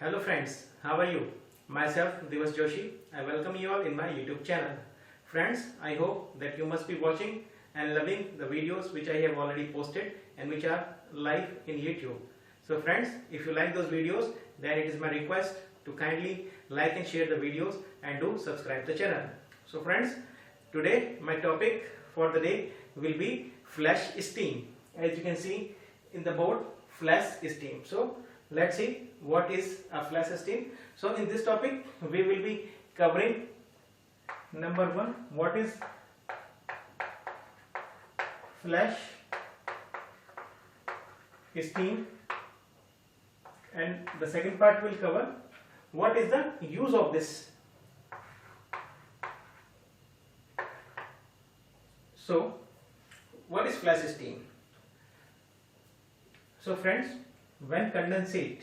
Hello friends, how are you? Myself Divas Joshi. I welcome you all in my YouTube channel. Friends, I hope that you must be watching and loving the videos which I have already posted and which are live in YouTube. So friends, if you like those videos, then it is my request to kindly like and share the videos and do subscribe the channel. So friends, today my topic for the day will be flash steam. As you can see in the board, flash steam. So let's see what is a flash steam. So in this topic we will be covering number one, what is flash steam, and the second part will cover what is the use of this. So what is flash steam? So friends, when condensate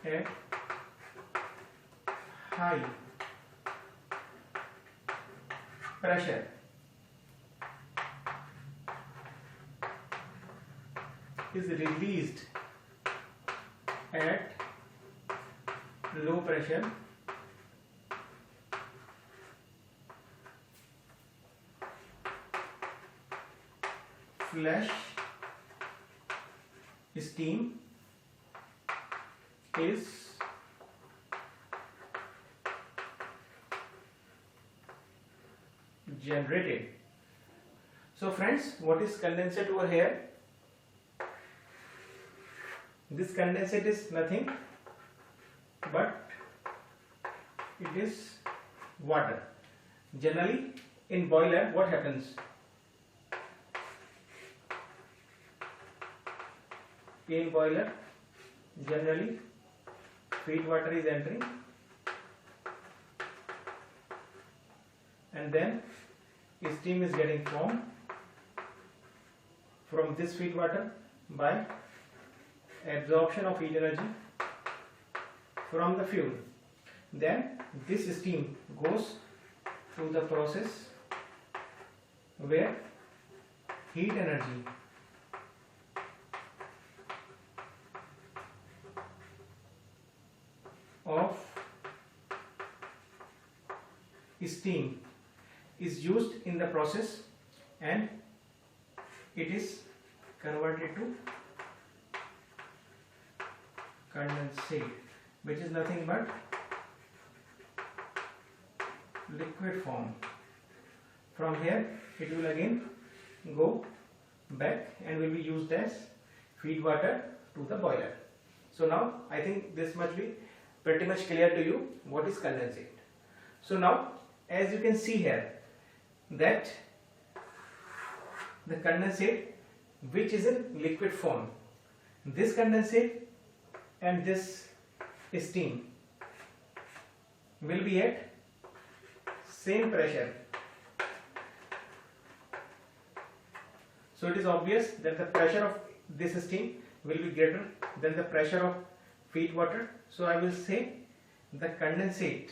at high pressure is released at low pressure, flash steam is generated. So friends, what is condensate over here? This condensate is nothing but it is water. Generally in boiler what happens? In boiler generally feed water is entering and then steam is getting formed from this feed water by absorption of heat energy from the fuel. Then this steam goes through the process where heat energy of steam is used in the process and it is converted to condensate, which is nothing but liquid form. From here it will again go back and will be used as feed water to the boiler. So now I think this must be pretty much clear to you what is condensate. So now as you can see here that the condensate which is in liquid form, this condensate and this steam will be at same pressure. So it is obvious that the pressure of this steam will be greater than the pressure of feed water. So I will say the condensate,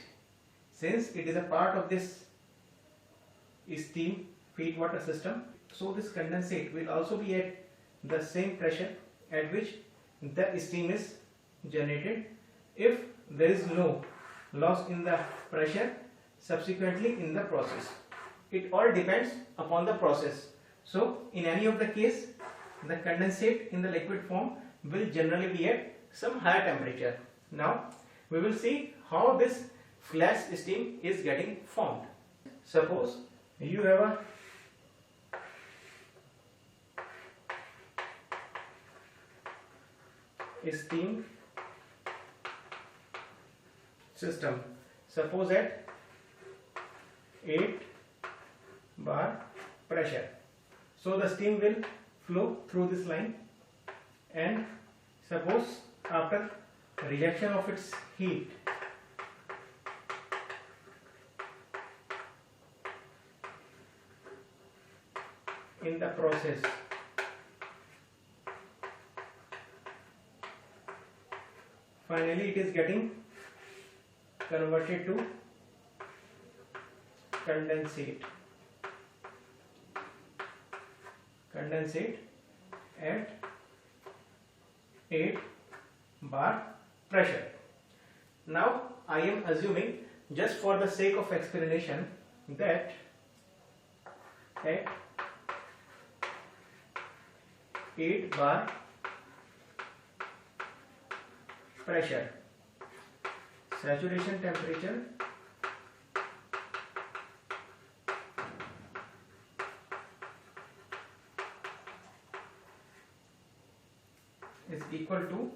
since it is a part of this steam feed water system, so this condensate will also be at the same pressure at which the steam is generated if there is no loss in the pressure subsequently in the process. It all depends upon the process. So in any of the case, the condensate in the liquid form will generally be at some higher temperature. Now we will see how this flash steam is getting formed. Suppose you have a steam system, suppose at 8 bar pressure. So the steam will flow through this line, and suppose after rejection of its heat in the process, finally it is getting converted to condensate. condensate at 8 bar pressure. Now I am assuming, just for the sake of explanation, that at 8 bar pressure, saturation temperature is equal to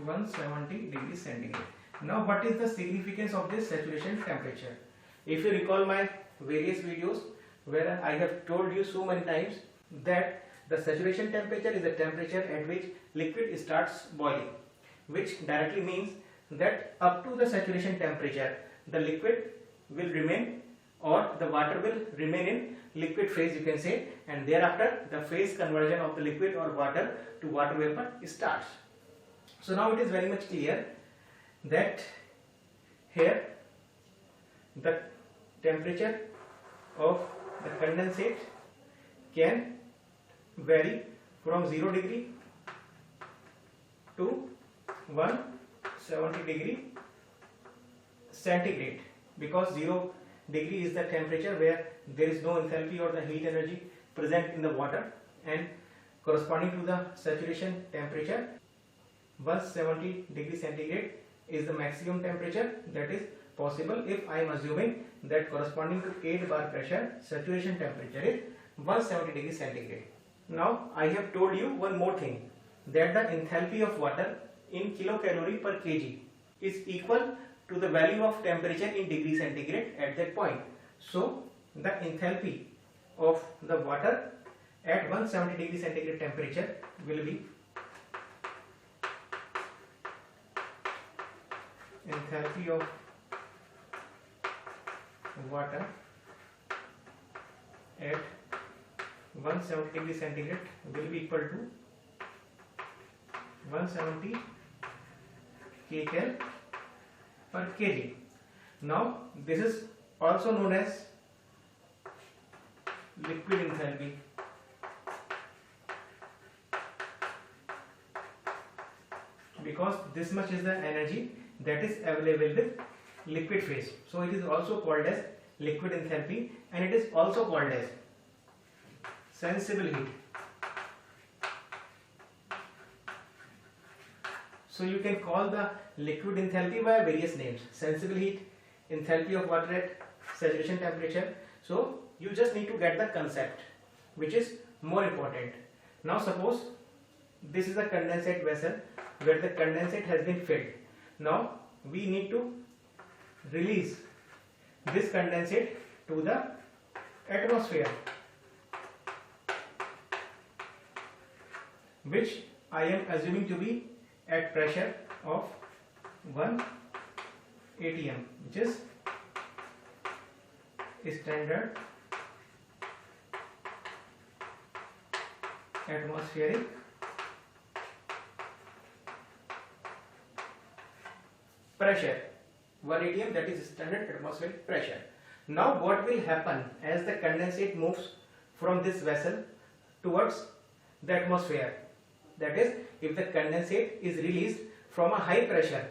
170 degrees centigrade. Now what is the significance of this saturation temperature? If you recall my various videos where I have told you so many times that the saturation temperature is the temperature at which liquid starts boiling, which directly means that up to the saturation temperature the liquid will remain, or the water will remain in liquid phase, you can say, and thereafter the phase conversion of the liquid or water to water vapor starts. So now it is very much clear that here the temperature of the condensate can vary from 0 degree to 170 degree centigrade, because 0 degree is the temperature where there is no enthalpy or the heat energy present in the water, and corresponding to the saturation temperature 170 degree centigrade is the maximum temperature that is possible if I am assuming that corresponding to 8 bar pressure saturation temperature is 170 degree centigrade. Now I have told you one more thing, that the enthalpy of water in kilocalorie per kg is equal to the value of temperature in degree centigrade at that point. So the enthalpy of the water at 170 degree centigrade temperature will be enthalpy of water at 170 degree centigrade will be equal to 170 kcal per kg. Now this is also known as liquid enthalpy. Because this much is the energy that is available with liquid phase, so it is also called as liquid enthalpy, and it is also called as sensible heat. So you can call the liquid enthalpy by various names: sensible heat, enthalpy of water at saturation temperature. So you just need to get the concept, which is more important. Now suppose this is a condensate vessel where the condensate has been filled. Now we need to release this condensate to the atmosphere, which I am assuming to be at pressure of 1 atm, which is standard atmospheric pressure. 1 atm, that is standard atmospheric pressure. Now what will happen as the condensate moves from this vessel towards the atmosphere? That is, if the condensate is released from a high pressure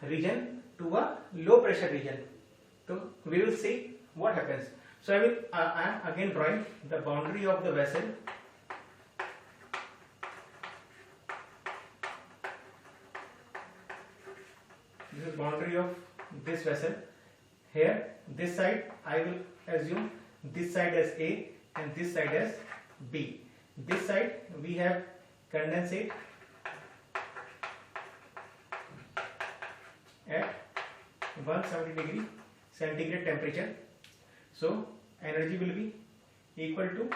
region to a low pressure region, so we will see what happens. So I am again drawing the boundary of the vessel. This is boundary of this vessel. Here, this side I will assume this side as A and this side as B. This side we have condensate at 170 degree centigrade temperature. So energy will be equal to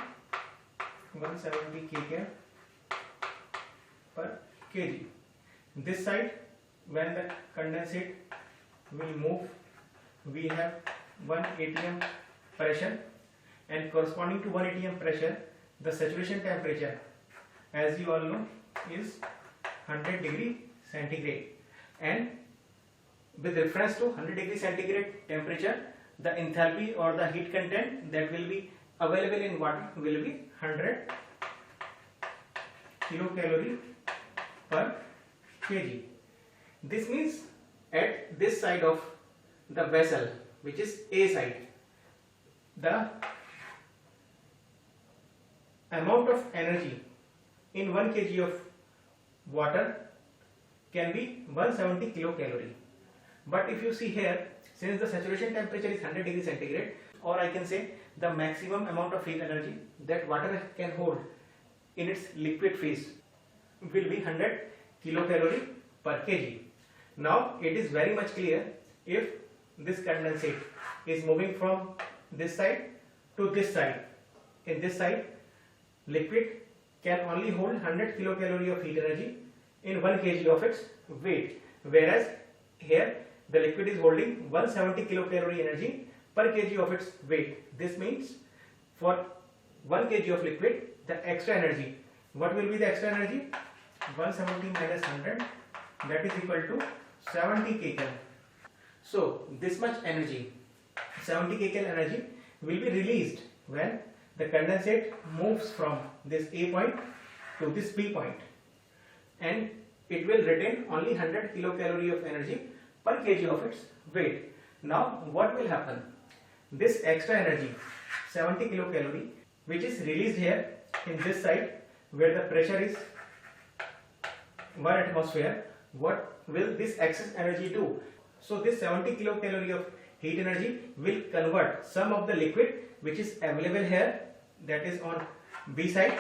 170 kcal per kg. This side, when the condensate will move, we have 1 atm pressure, and corresponding to 1 atm pressure, the saturation temperature, as you all know, is 100 degree centigrade, and with reference to 100 degree centigrade temperature, the enthalpy or the heat content that will be available in water will be 100 kilocalorie per kg. This means at this side of the vessel, which is A side, the amount of energy in 1 kg of water can be 170 kilocalorie. But if you see here, since the saturation temperature is 100 degrees centigrade, or I can say the maximum amount of heat energy that water can hold in its liquid phase will be 100 kilocalorie per kg. Now it is very much clear, if this condensate is moving from this side to this side, in this side liquid can only hold 100 kilocalorie of heat energy in 1 kg of its weight, whereas here the liquid is holding 170 kilocalorie energy per kg of its weight. This means for 1 kg of liquid, the extra energy, what will be the extra energy? 170 minus 100, that is equal to 70 kcal. So this much energy, 70 kcal energy, will be released when the condensate moves from this A point to this B point, and it will retain only 100 kilocalorie of energy per kg of its weight. Now what will happen? This extra energy, 70 kilocalorie, which is released here in this side where the pressure is 1 atmosphere, what will this excess energy do? So this 70 kilocalorie of heat energy will convert some of the liquid which is available here, that is on B side,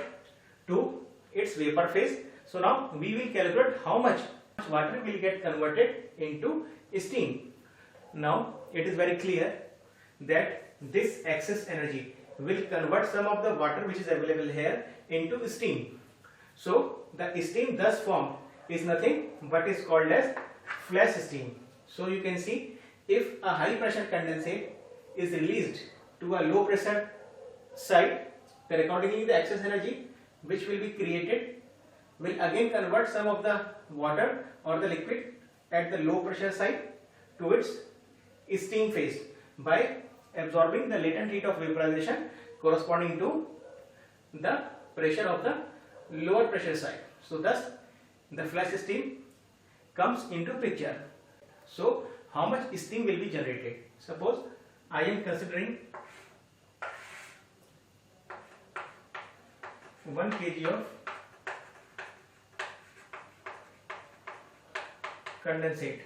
to its vapor phase. So now we will calculate how much water will get converted into steam. Now it is very clear that this excess energy will convert some of the water which is available here into steam. So the steam thus formed is nothing but is called as flash steam. So you can see, if a high pressure condensate is released to a low pressure side, then accordingly the excess energy which will be created will again convert some of the water or the liquid at the low pressure side to its steam phase by absorbing the latent heat of vaporization corresponding to the pressure of the lower pressure side. So thus the flash steam comes into picture. So how much steam will be generated? Suppose I am considering 1 kg of condensate.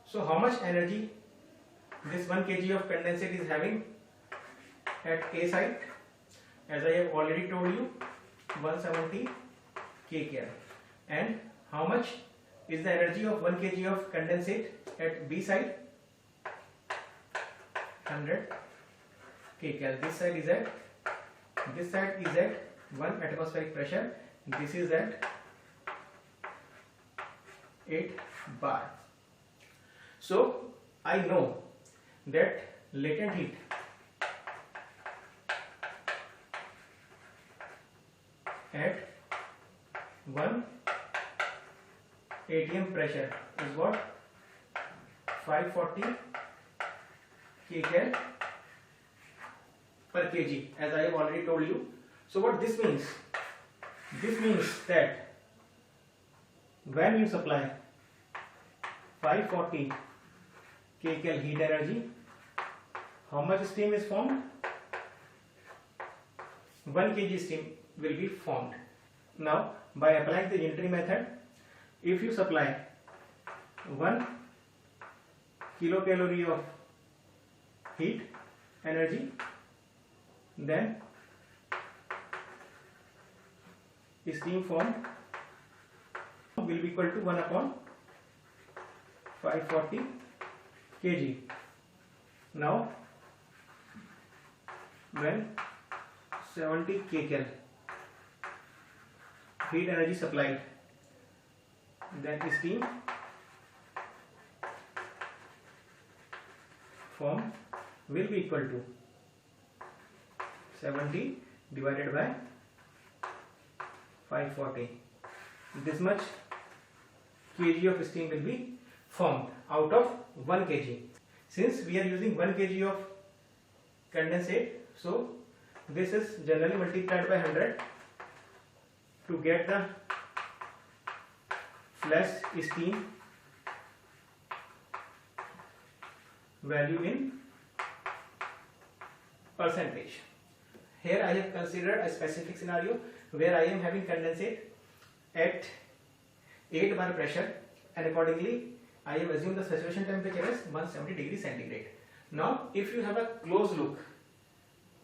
So how much energy this 1 kg of condensate is having at A side? As I have already told you, 170 kcal. And how much is the energy of 1 kg of condensate at B side? 100 kcal. This side is at 1 atmospheric pressure. This is at 8 bar. So I know that latent heat at 1 atm pressure is what? 540 kcal per kg, as I have already told you. So what this means? This means that when you supply 540 kcal heat energy, how much steam is formed? 1 kg steam will be formed. Now by applying the unitary method, if you supply 1 kilocalorie of heat energy, then steam formed will be equal to 1 upon 540 kg. Now when 70 kcal heat energy supplied, then steam formed will be equal to 70 divided by 540. This much kg of steam will be formed out of 1 kg. Since we are using 1 kg of condensate, so this is generally multiplied by 100 to get the flash steam value in percentage. Here I have considered a specific scenario where I am having condensate at 8 bar pressure, and accordingly I have assumed the saturation temperature as 170 degrees centigrade. Now if you have a close look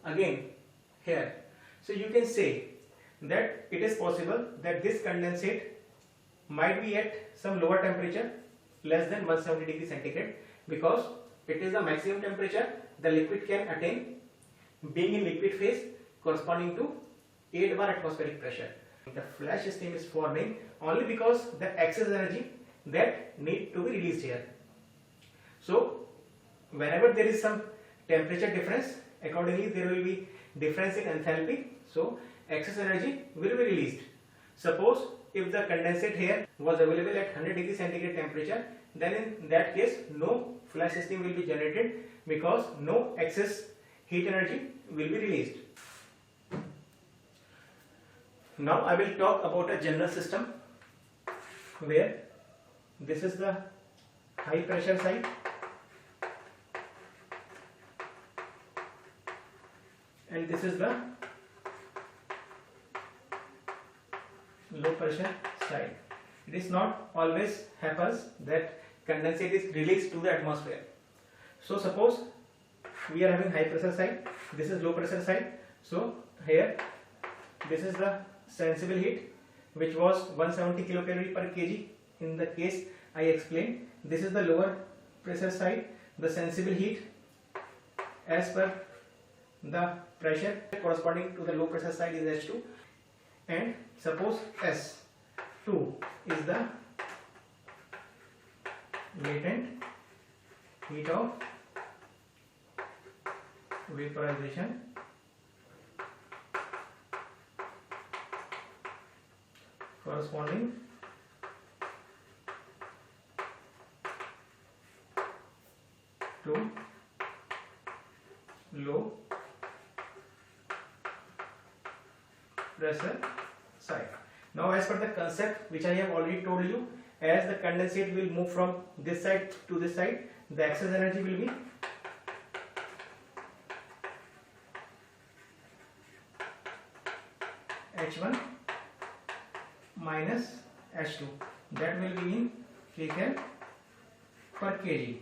again here, so you can say that it is possible that this condensate might be at some lower temperature less than 170 degrees centigrade, because it is the maximum temperature the liquid can attain being in liquid phase corresponding to 8 bar atmospheric pressure. The flash steam is forming only because the excess energy that need to be released here. So whenever there is some temperature difference, accordingly there will be difference in enthalpy, so excess energy will be released. Suppose if the condensate here was available at 100 degree centigrade temperature, then in that case no flash steam will be generated because no excess heat energy will be released. Now I will talk about a general system where this is the high pressure side and this is the low pressure side. It is not always happens that condensate is released to the atmosphere. So suppose we are having high pressure side, this is low pressure side. So here this is the sensible heat which was 170 kilocalorie per kg in the case I explained. This is the lower pressure side. The sensible heat as per the pressure corresponding to the low pressure side is H2, and suppose S2 is the latent heat of vaporization corresponding to low pressure side. Now as per the concept which I have already told you, as the condensate will move from this side to this side, the excess energy will be H1 minus H2, that will be in kcal per kg.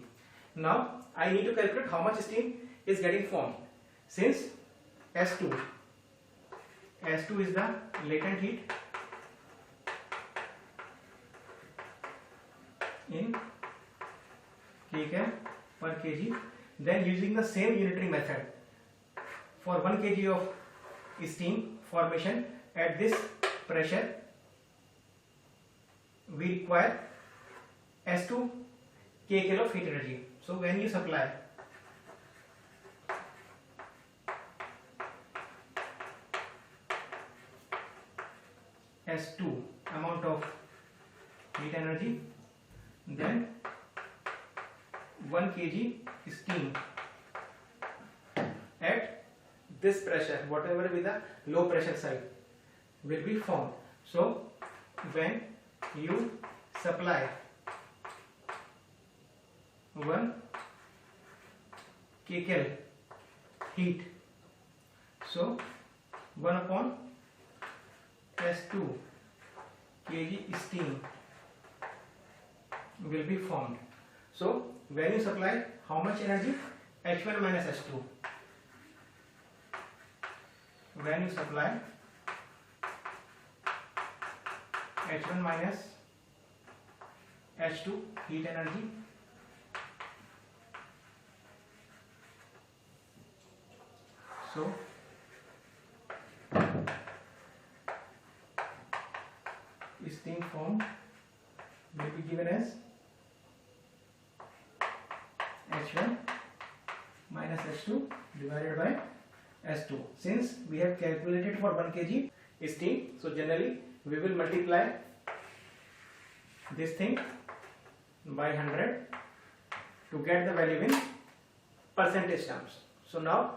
Now I need to calculate how much steam is getting formed. Since S2 is the latent heat in kcal per kg, then using the same unitary method, for 1 kg of steam formation at this pressure we require S2 kcal of heat energy. So when you supply S2 amount of heat energy, then 1 kg steam at this pressure, whatever be the low pressure side, will be formed. So when you supply 1 kcal heat, so 1 upon S2 kg steam will be formed. So when you supply how much energy? H1 minus H2. When you supply H1 minus H2 heat energy, so steam formed will be given as H1 minus H2 divided by S2. Since we have calculated for 1 kg steam, so generally we will multiply this thing by 100 to get the value in percentage terms. So now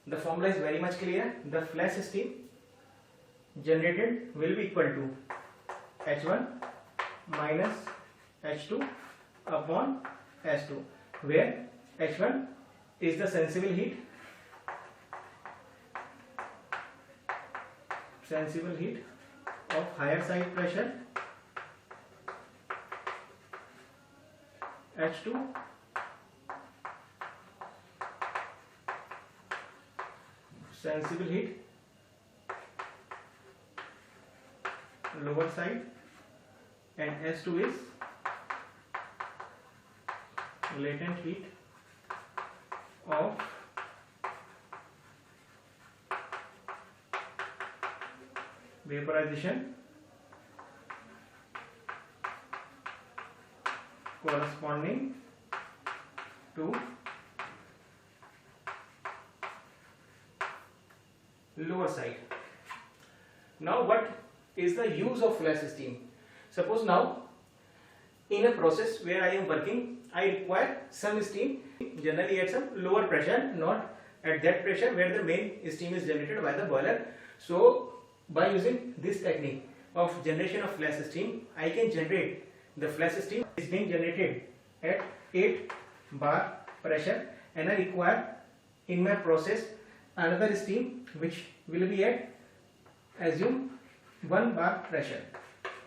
the formula is very much clear. The flash steam generated will be equal to H1 minus H2 upon S2, where H1 is the sensible heat of higher side pressure, H2 sensible heat lower side, and S2 is latent heat of vaporization corresponding to lower side. Now what is the use of flash steam? Suppose now in a process where I am working, I require some steam generally at some lower pressure, not at that pressure where the main steam is generated by the boiler. So by using this technique of generation of flash steam, I can generate the flash steam is being generated at 8 bar pressure, and I require in my process another steam which will be at, assume, 1 bar pressure.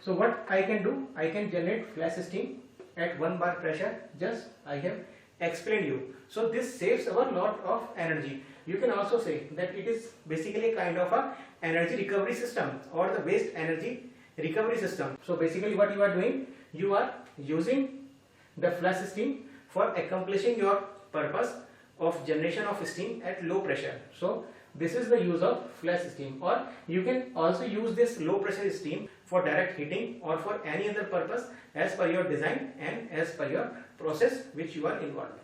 So what I can do, I can generate flash steam at 1 bar pressure, just I have explained you. So this saves our lot of energy. You can also say that it is basically a kind of a energy recovery system or the waste energy recovery system. So basically what you are doing, you are using the flash steam for accomplishing your purpose of generation of steam at low pressure. So this is the use of flash steam, or you can also use this low pressure steam for direct heating or for any other purpose as per your design and as per your process which you are involved in.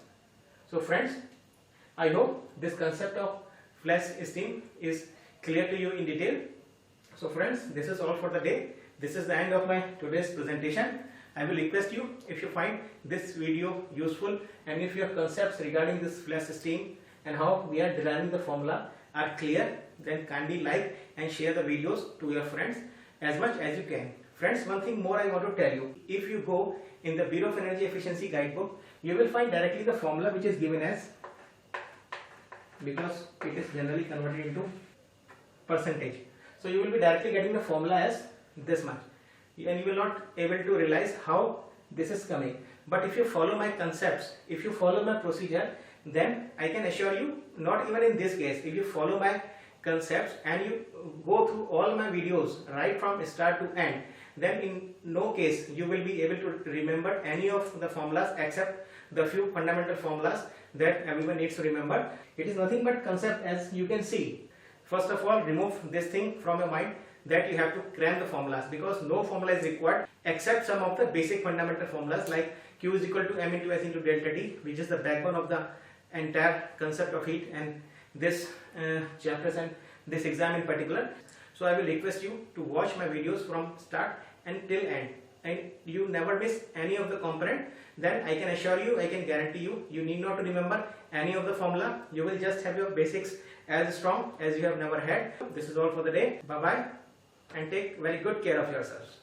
So friends, I hope this concept of flash steam is clear to you in detail. So friends, this is all for the day. This is the end of my today's presentation. I will request you, if you find this video useful and if your concepts regarding this flash steam and how we are deriving the formula are clear, then kindly like and share the videos to your friends as much as you can. Friends, one thing more I want to tell you. If you go in the Bureau of Energy Efficiency guidebook, you will find directly the formula which is given as, because it is generally converted into percentage. So you will be directly getting the formula as this much, and you will not able to realize how this is coming. But if you follow my concepts, if you follow my procedure, then I can assure you, not even in this case, if you follow my concepts and you go through all my videos right from start to end, then in no case you will be able to remember any of the formulas except the few fundamental formulas that everyone needs to remember. It is nothing but concept, as you can see. First of all, remove this thing from your mind that you have to cram the formulas, because no formula is required except some of the basic fundamental formulas like Q is equal to M into S into delta T, which is the backbone of the entire concept of heat and this chapters and this exam in particular. So I will request you to watch my videos from start and till end, and you never miss any of the component. Then I can assure you, I can guarantee you, you need not to remember any of the formula. You will just have your basics as strong as you have never had. This is all for the day. Bye bye, and take very good care of yourselves.